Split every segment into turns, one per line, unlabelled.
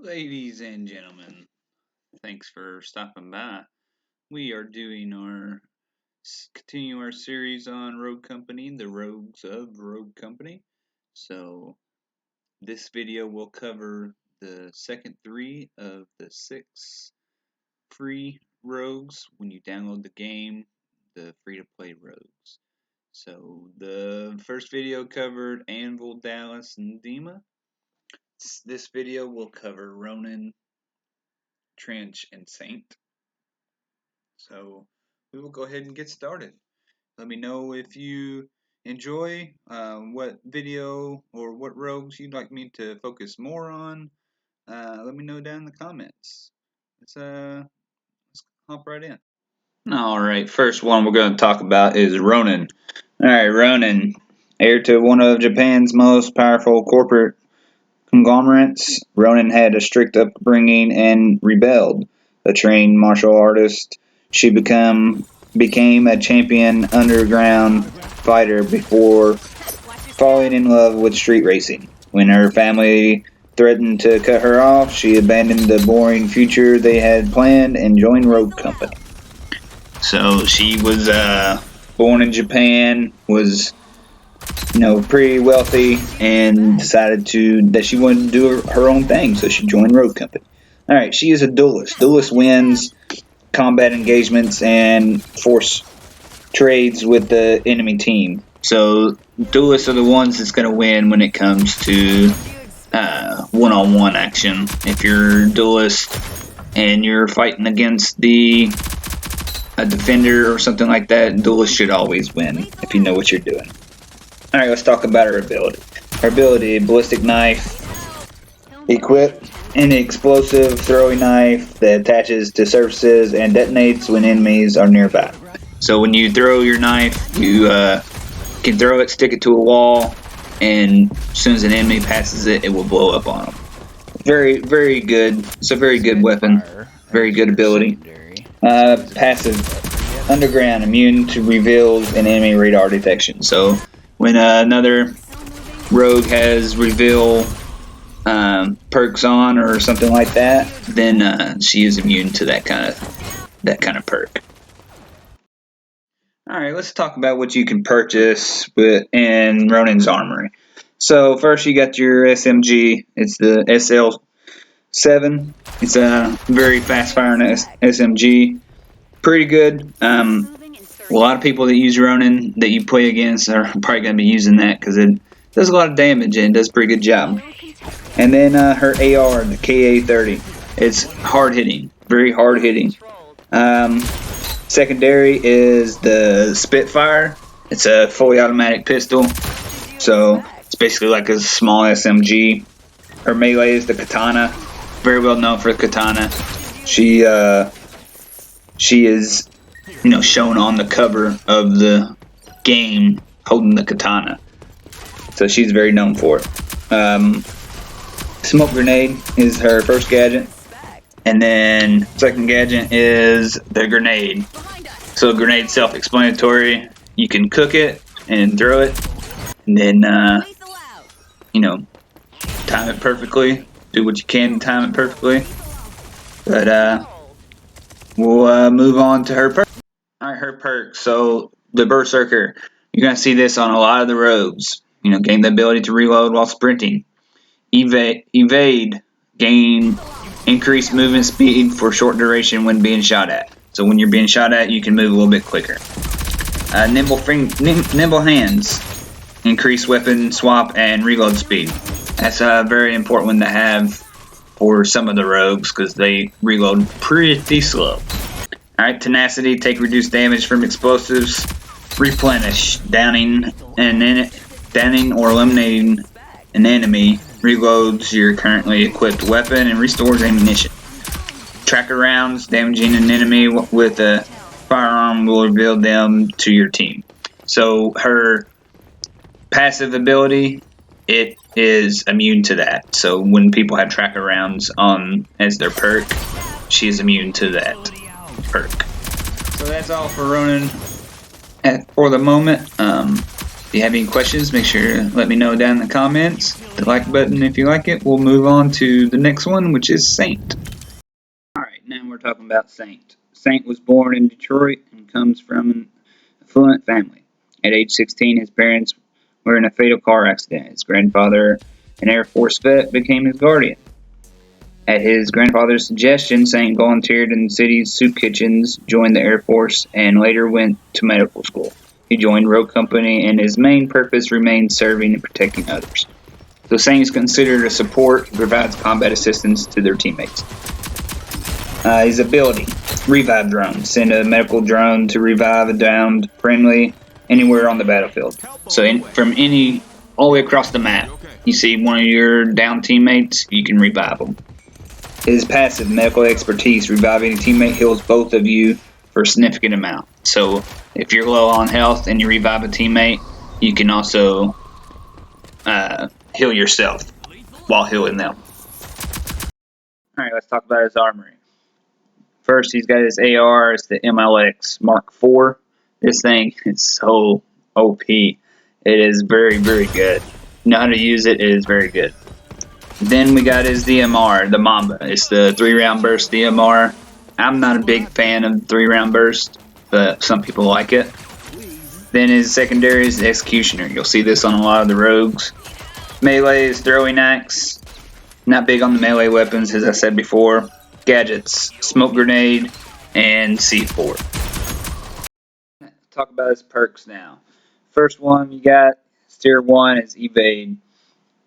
Ladies and gentlemen, thanks for stopping by. We are doing continue our series on Rogue Company, the Rogues of Rogue Company. So this video will cover the second three of the 6 free rogues when you download the game, the free-to-play rogues. So the first video covered Anvil, Dallas, and Dima. This video will cover Ronin, Trench, and Saint. So we will go ahead and get started. Let me know if you enjoy what video or what rogues you'd like me to focus more on. Let me know down in the comments. Let's hop right in. Alright, first one we're going to talk about is Ronin. Alright, Ronin, heir to one of Japan's most powerful corporate conglomerates, Ronin had a strict upbringing and rebelled. A trained martial artist, she became a champion underground fighter before falling in love with street racing. When her family threatened to cut her off, she abandoned the boring future they had planned and joined Rogue Company. So she was born in Japan, was pretty wealthy, and decided that she wanted to do her own thing, so she joined Rogue Company. Alright, she is a duelist. Duelist wins combat engagements and force trades with the enemy team. So duelists are the ones that's going to win when it comes to one-on-one action. If you're a duelist and you're fighting against a defender or something like that, duelist should always win if you know what you're doing. Alright, let's talk about her ability. Her ability, ballistic knife, equipped an explosive throwing knife that attaches to surfaces and detonates when enemies are nearby. So when you throw your knife, you can throw it, stick it to a wall, and as soon as an enemy passes it, it will blow up on them. Very, very good. It's a very good weapon. Very good ability. Passive, underground, immune to reveals and enemy radar detection. So when another rogue has reveal perks on or something like that, then she is immune to that kind of perk. Alright, let's talk about what you can purchase in Ronin's Armory. So first you got your SMG. It's the SL7. It's a very fast firing SMG. Pretty good. A lot of people that use Ronin that you play against are probably going to be using that because it does a lot of damage and does a pretty good job. And then her AR, the KA-30. It's hard hitting, very hard hitting. Secondary is the Spitfire. It's a fully automatic pistol, so it's basically like a small SMG. Her melee is the Katana, very well known for the Katana. She is shown on the cover of the game holding the Katana, so she's very known for it. Smoke grenade is her first gadget, and then second gadget is the grenade. So grenade self-explanatory. You can cook it and throw it, and then time it perfectly. Do what you can to time it perfectly. But we'll move on to her perk. Alright, her perk. So the Berserker. You're gonna see this on a lot of the rogues. Gain the ability to reload while sprinting. Evade, gain increased movement speed for short duration when being shot at. So when you're being shot at, you can move a little bit quicker. Nimble hands, increase weapon swap and reload speed. That's a very important one to have for some of the rogues because they reload pretty slow. Alright, tenacity, take reduced damage from explosives. Replenish, downing or eliminating an enemy reloads your currently equipped weapon and restores ammunition. Tracker rounds, damaging an enemy with a firearm will reveal them to your team. So her passive ability, it is immune to that. So when people have tracker rounds on as their perk, she is immune to that perk. So that's all for Ronin for the moment. If you have any questions, make sure to let me know down in the comments. The like button if you like it. We'll move on to the next one, which is Saint. Alright, now we're talking about Saint. Saint was born in Detroit and comes from an affluent family. At age 16, his parents were in a fatal car accident. His grandfather, an Air Force vet, became his guardian. At his grandfather's suggestion, Saint volunteered in the city's soup kitchens, joined the Air Force, and later went to medical school. He joined Rogue Company, and his main purpose remained serving and protecting others. So Saint is considered a support who provides combat assistance to their teammates. His ability, revive drone. Send a medical drone to revive a downed friendly anywhere on the battlefield. So all the way across the map, you see one of your downed teammates, you can revive them. His passive, medical expertise. Reviving a teammate heals both of you for a significant amount. So if you're low on health and you revive a teammate, you can also heal yourself while healing them. Alright, let's talk about his armory. First, he's got his AR. It's the MLX Mark IV. This thing is so OP. It is very, very good. You know how to use it, it is very good. Then we got his DMR, the Mamba. It's the 3-round burst DMR. I'm not a big fan of 3-round burst, but some people like it. Then his secondary is the Executioner. You'll see this on a lot of the rogues. Melee is throwing axe. Not big on the melee weapons, as I said before. Gadgets, smoke grenade, and C4. Talk about his perks now. First one you got, tier 1 is evade.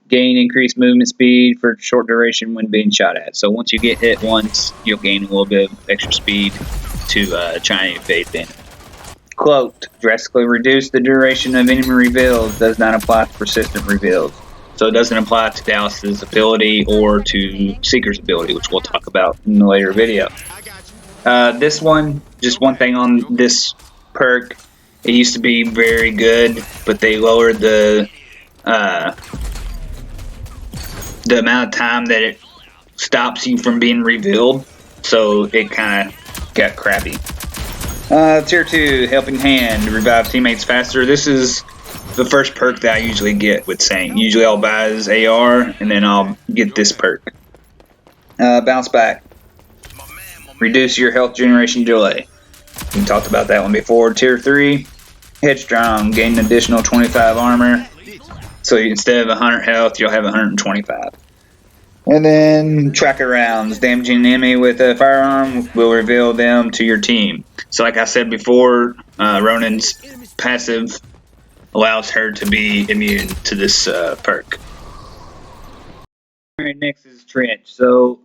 Gain increased movement speed for short duration when being shot at. So once you get hit once, you'll gain a little bit of extra speed to try and evade them. Cloaked, drastically reduce the duration of enemy reveals. Does not apply to persistent reveals. So it doesn't apply to Dallas's ability or to Seeker's ability, which we'll talk about in a later video. This one, just one thing on this perk, it used to be very good, but they lowered the amount of time that it stops you from being revealed, so it kind of got crappy. Tier 2, Helping Hand, revive teammates faster. This is the first perk that I usually get with Saint. Usually I'll buy his AR, and then I'll get this perk. Bounce Back, reduce your health generation delay. We talked about that one before. Tier 3, Headstrong, gain an additional 25 armor. So instead of 100 health, you'll have 125. And then tracker rounds. Damaging an enemy with a firearm will reveal them to your team. So like I said before, Ronin's passive allows her to be immune to this perk. Alright, next is Trench. So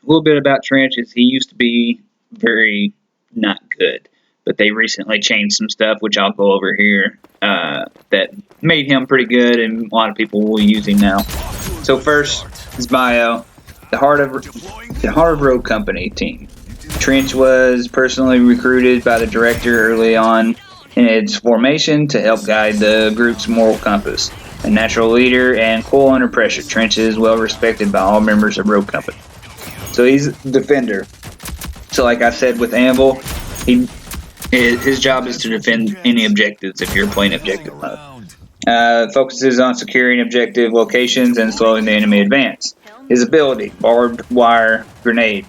a little bit about Trench is he used to be very not good. But they recently changed some stuff, which I'll go over here, that made him pretty good, and a lot of people will use him now. So first, his bio, the Heart of Rogue Company team. Trench was personally recruited by the director early on in its formation to help guide the group's moral compass. A natural leader and cool under pressure, Trench is well respected by all members of Rogue Company. So he's a defender. So like I said with Anvil, his job is to defend any objectives if you're playing objective mode. Focuses on securing objective locations and slowing the enemy advance. His ability, Barbed Wire Grenade.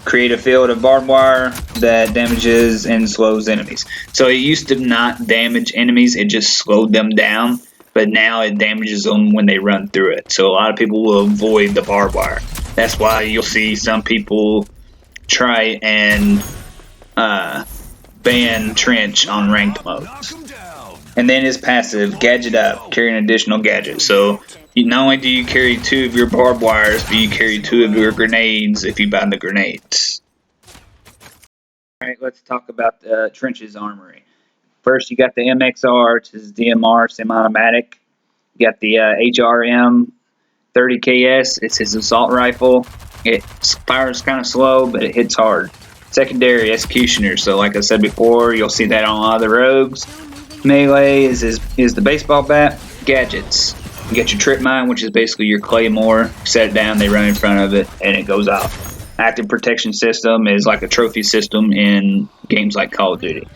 Create a field of barbed wire that damages and slows enemies. So it used to not damage enemies, it just slowed them down. But now it damages them when they run through it. So a lot of people will avoid the barbed wire. That's why you'll see some people try and ban Trench on ranked modes. And then his passive, Gadget Up, carry an additional gadget. So not only do you carry 2 of your barbed wires, but you carry 2 of your grenades if you buy the grenades. Alright, let's talk about Trench's armory. First, you got the MXR, which is DMR semi-automatic. You got the HRM 30KS, it's his assault rifle. It fires kind of slow, but it hits hard. Secondary, Executioner. So like I said before, you'll see that on a lot of the rogues. Melee is the baseball bat. Gadgets. You got your trip mine, which is basically your claymore. Set it down, they run in front of it, and it goes off. Active protection system is like a trophy system in games like Call of Duty.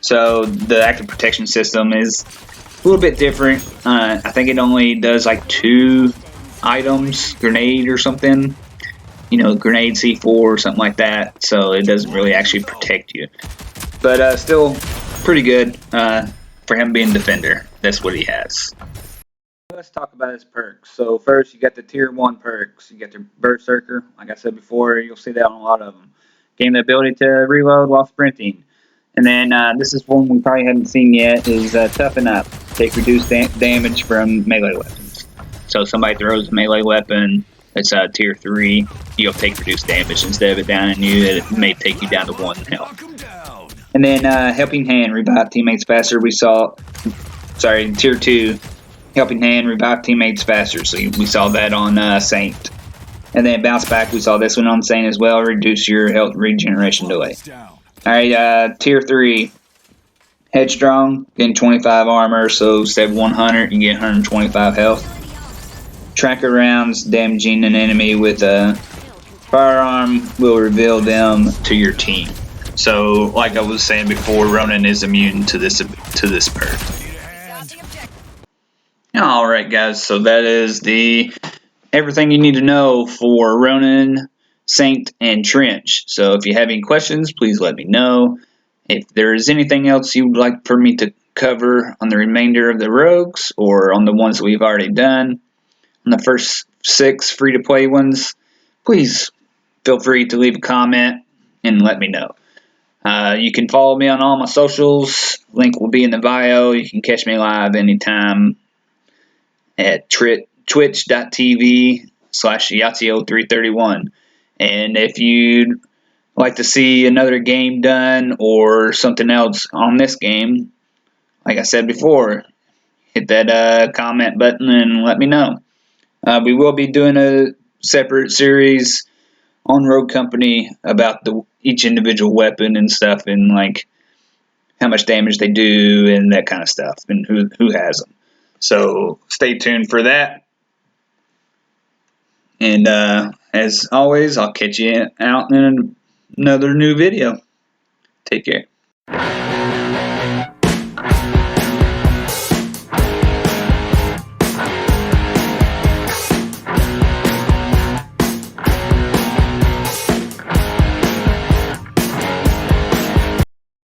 So the active protection system is a little bit different. I think it only does like 2 items, grenade or something. You know, grenade C4 or something like that. So it doesn't really actually protect you. But still pretty good for him being defender. That's what he has. Let's talk about his perks. So first, you got the tier 1 perks. You got your Berserker. Like I said before, you'll see that on a lot of them. Gain the ability to reload while sprinting. And then this is one we probably haven't seen yet, is Toughen Up. Take reduced damage from melee weapons. So if somebody throws a melee weapon that's tier 3, you'll take reduced damage. Instead of it downing you, it may take you down to 1 health. And then Helping Hand, revive teammates faster. Tier 2, Helping Hand, revive teammates faster. So we saw that on Saint. And then Bounce Back, we saw this one on Saint as well. Reduce your health regeneration delay. Alright, tier 3. Headstrong, getting 25 armor, so instead of 100, you get 125 health. Tracker rounds, damaging an enemy with a firearm will reveal them to your team. So, like I was saying before, Ronin is immune to this perk. Alright guys, so that is everything you need to know for Ronin, Saint, and Trench. So if you have any questions, please let me know. If there is anything else you would like for me to cover on the remainder of the rogues, or on the ones that we've already done, on the first 6 free-to-play ones, please feel free to leave a comment and let me know. You can follow me on all my socials. Link will be in the bio. You can catch me live anytime at twitch.tv/Yatio331. And if you'd like to see another game done or something else on this game, like I said before, hit that comment button and let me know. We will be doing a separate series on Rogue Company about each individual weapon and stuff, and like how much damage they do and that kind of stuff, and who has them. So stay tuned for that. And as always, I'll catch you out in another new video. Take care.